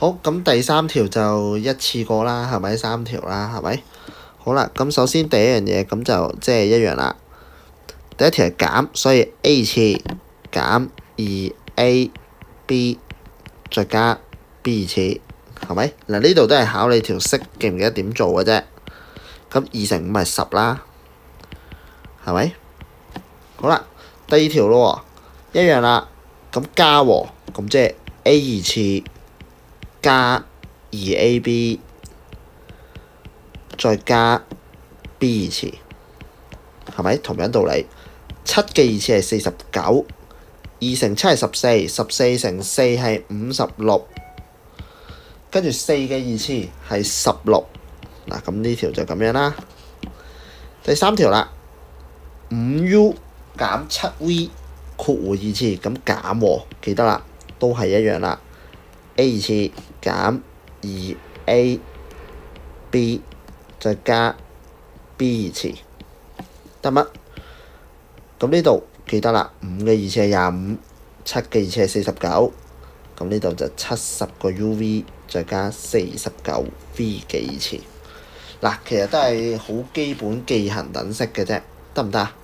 好，咁第三條就一次過啦，係咪三條啦？係咪？好啦，咁首先第一樣嘢咁就即係一樣啦。第一條係減，所以 A 次減2AB 再加 B 次，係咪？嗱，呢度都係考你條式記唔記得點做嘅啫。咁2乘5係10啦，係咪？好啦，第二條咯喎，一樣啦。咁加喎，咁即係 A 次加2AB 再加 B 次，係咪？同樣道理，7嘅二次係49，2乘7係14，14乘4係56，跟住4嘅二次係16。嗱，咁呢條就咁樣啦。第三條啦，5U 減7V 括弧二次，咁減喎，記得啦，都係一樣啦。A 次減2AB 再加 B 次，得乜？咁呢度記得啦，5嘅二次係25，7嘅二次係49，咁呢度就70個 UV 再加49V 嘅二次。嗱，其實都係好基本記恒等式嘅啫，得唔得啊？